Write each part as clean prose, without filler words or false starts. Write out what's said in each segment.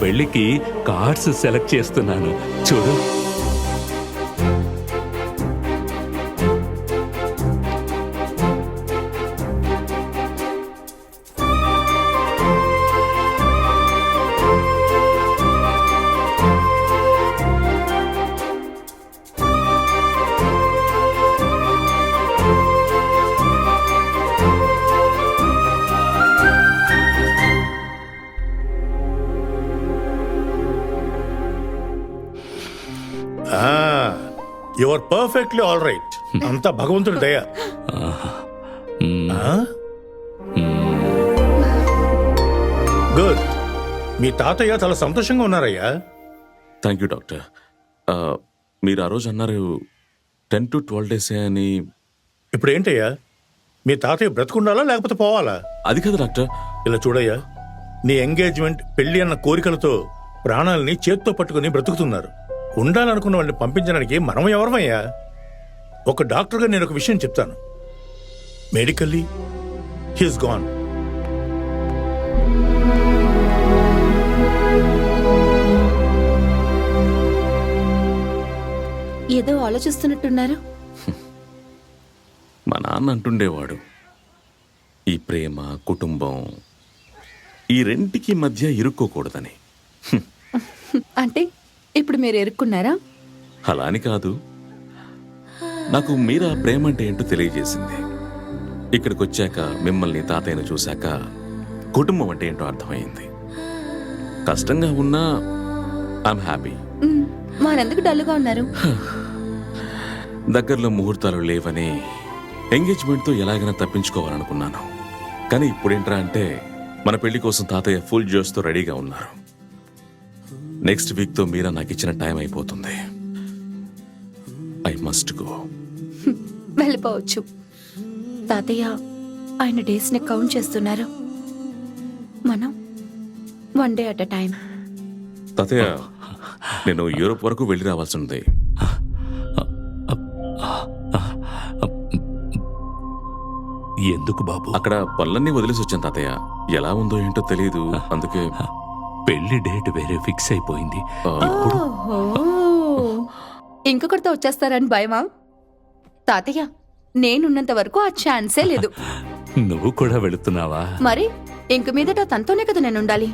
పెళ్లికి cards select చేస్తున్నాను చూడు. Your perfectly all right. అంతా భగవంతుడి దయ. గుడ్. మీ తాతయ్య చాలా సంతోషంగా ఉన్నారయ్యా. Thank you doctor. మీరు ఆ రోజు అన్నారు 10 to 12 days అని. ఇప్పుడు ఏంటయ్యా, మీ తాతయ్య బ్రతుకుండాలా లేకపోతే పోవాలా? అది కదా డాక్టర్. ఇలా చూడయ్యా, నీ ఎంగేజ్మెంట్ పెళ్లి అన్న కోరికలతో ప్రాణాలని చేత్తో పట్టుకుని బ్రతుకుతున్నారు. ఉండాలనుకున్న వాళ్ళని పంపించడానికి మనం ఎవరమయ్యా? ఒక డాక్టర్గా నేను ఒక విషయం చెప్తాను. Medically he's gone. ఏదో ఆలోచిస్తున్నట్టున్నారు. మా నాన్న అంటుండేవాడు, ఈ ప్రేమ కుటుంబం ఈ రెంటికి మధ్య ఇరుక్కోకూడదని. అంటే ఇప్పుడు మీరు ఎరుక్కున్నారా? అలా అని కాదు, నాకు మీరా ప్రేమ అంటే ఏంటో తెలియజేసింది. ఇక్కడికి వచ్చాక మిమ్మల్ని తాతయ్యను చూశాక కుటుంబం అంటే ఏంటో అర్థమైంది. కష్టంగా ఉన్నా ఐఎమ్ హ్యాపీ. మరెందుకు డల్గా ఉన్నారు? దగ్గరలో ముహూర్తాలు లేవని ఎంగేజ్మెంట్తో ఎలాగైనా తప్పించుకోవాలనుకున్నాను. కానీ ఇప్పుడేంట్రా అంటే మన పెళ్లి కోసం తాతయ్య ఫుల్ జోష్తో రెడీగా ఉన్నారు. నెక్స్ట్ వీక్తో మీరా నాకు ఇచ్చిన టైం అయిపోతుంది. I must go. వెళ్ళిపోవచ్చు. తాతయ్య ఆయన డేస్ని కౌంట్ చేస్తున్నారు. మనం 1 day at a time. తాతయ్య, నేను యూరోప్ వరకు వెళ్ళి రావాల్సి ఉంది. ఎందుకు బాబు? అక్కడ పనులన్నీ వదిలేసి వచ్చాను తాతయ్య. ఎలా ఉందో ఏంటో తెలియదు, అందుకే. పెళ్లి డేట్ వేరే ఫిక్స్ అయిపోయింది. ఇప్పుడు ఇంకొకరితో వచ్చేస్తారని భయమా? తాతయ్య, నేనున్నంత వరకు ఆ ఛాన్సే లేదు. నువ్వు కూడా వెళుతున్నావా? మరి ఇంక మీదట తనతోనే కదా నేను ఉండాలి.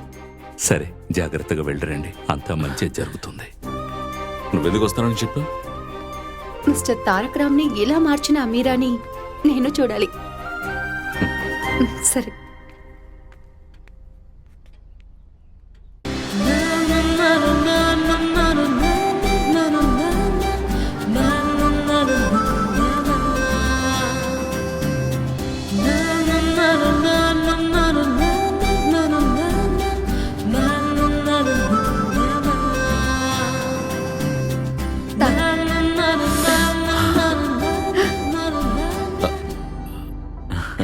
సరే, జాగ్రత్తగా వెళ్ళరండి. అంతా మంచి జరుగుతుంది. నువ్వెందుకు వస్తానని చెప్పు. మిస్టర్ తారక్ రామ్ ని ఇలా మార్చిన అమీరాని నేను చూడాలి. సరే.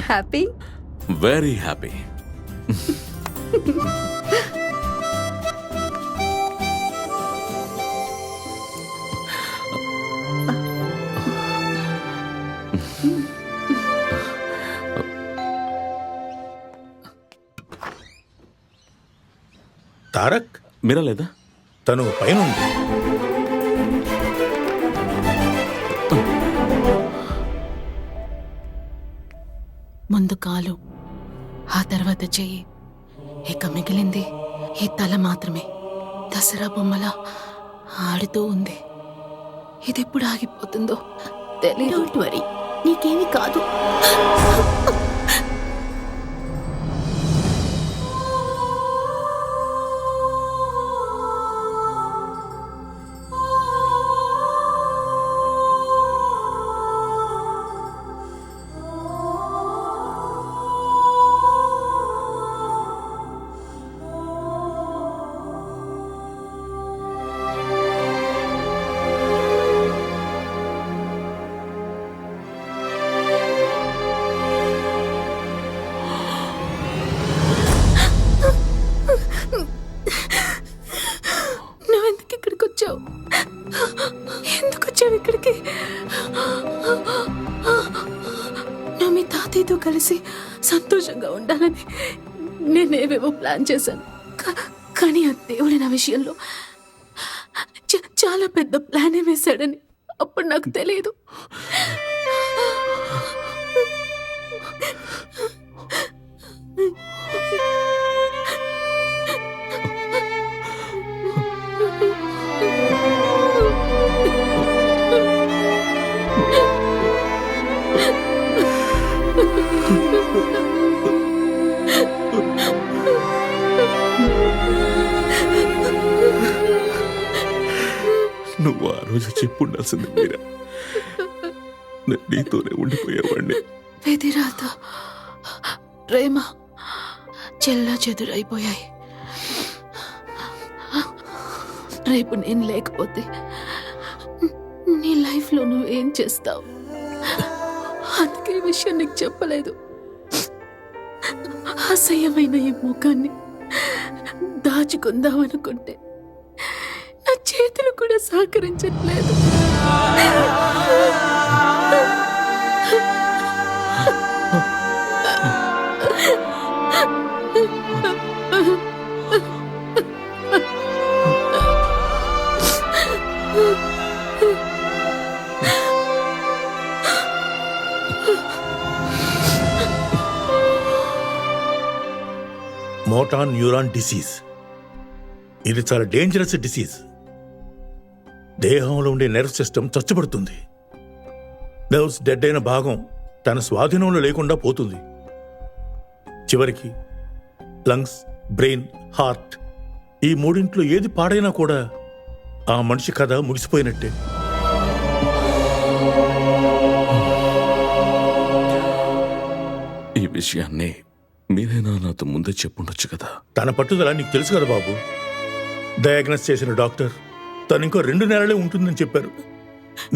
Happy? Very happy. Tarak Meera లేదా? తను పైన ఉంది. ముందు కాలు, ఆ తర్వాత చెయ్యి, ఇక మిగిలింది ఈ తల మాత్రమే. దసరా బొమ్మలా ఆడుతూ ఉంది. ఇది ఎప్పుడు ఆగిపోతుందో తెలియదు. డోంట్ వరీ, నీకేమీ కాదు. ఇక్కడికి నా మీ తాతయ్యతో కలిసి సంతోషంగా ఉండాలని నేనేవేవో ప్లాన్ చేశాను. కానీ ఆ దేవుడు నా విషయంలో చాలా పెద్ద ప్లానే వేశాడని అప్పుడు నాకు తెలియదు. నువ్వు ఆ రోజు చెప్పుండాల్సింది మీరా. నేను నీతోనే ఉండిపోయేవాడిని. విధిరాత ప్రేమ చెల్లా చెదురైపోయాయి. రేపు నేను లేకపోతే నీ లైఫ్లో నువ్వు ఏం చేస్తావు? అందుకే ఈ విషయం నీకు చెప్పలేదు. అసహ్యమైన ఈ ముఖాన్ని దాచుకుందామనుకుంటే నా చేతులు కూడా సహకరించట్లేదు. Motor neuron disease. ఇది చాలా డేంజరస్ డిసీజ్. దేహంలో ఉండే నర్వ్ సిస్టమ్ చచ్చుబడుతుంది. నర్వ్స్ డెడ్ అయిన భాగం తన స్వాధీనంలో లేకుండా పోతుంది. చివరికి లంగ్స్, బ్రెయిన్, హార్ట్ ఈ మూడింట్లో ఏది పాడైనా కూడా ఆ మనిషి కథ ముగిసిపోయినట్టే. ఈ విషయాన్ని మీరైనా నాతో ముందే చెప్పుండొచ్చు కదా. తన పట్టుదల నీకు తెలుసు కదా బాబు. డయాగ్నోస్ చేసిన డాక్టర్ తను ఇంకో 2 నెలలే ఉంటుందని చెప్పారు.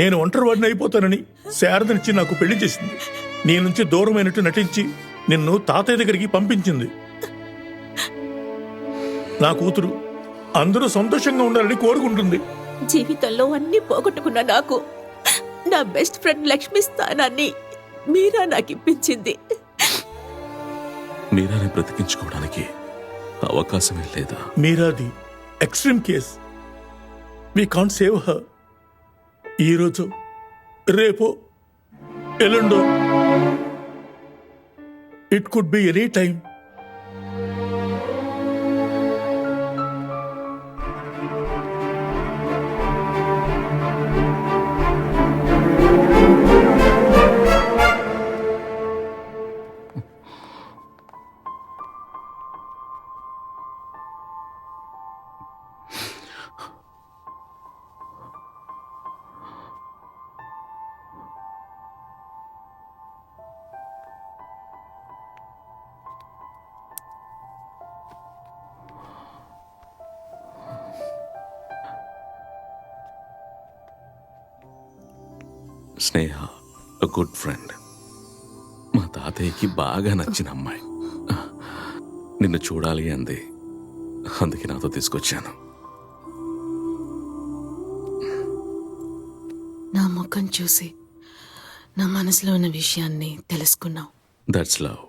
నేను ఒంటరివాడిని అయిపోతానని శారదనిచ్చి నాకు పెళ్లి చేసింది. నీ నుంచి దూరమైనట్టు నటించి నిన్ను తాతయ్య దగ్గరికి పంపించింది. నా కూతురు అందరూ సంతోషంగా ఉండాలని కోరుకుంటుంది. జీవితంలో అన్ని పోగొట్టుకున్న నాకు నా బెస్ట్ ఫ్రెండ్ లక్ష్మి స్థానాన్ని మీరా నాకు ఇప్పించింది. మీరాని బ్రతికించుకోవడానికి అవకాశమే లేదా? మీరాది extreme case. We can't save her. ఈరోజు రేపో ఎల్లుండో it could be any time. Sneha good friend. మా తాతయ్యకి బాగా నచ్చిన అమ్మాయి. నిన్ను చూడాలి అంది. అందుకే నాతో తీసుకొచ్చాను. నా ముఖం చూసి నా మనసులో ఉన్న విషయాన్ని తెలుసుకున్నావు. That's love.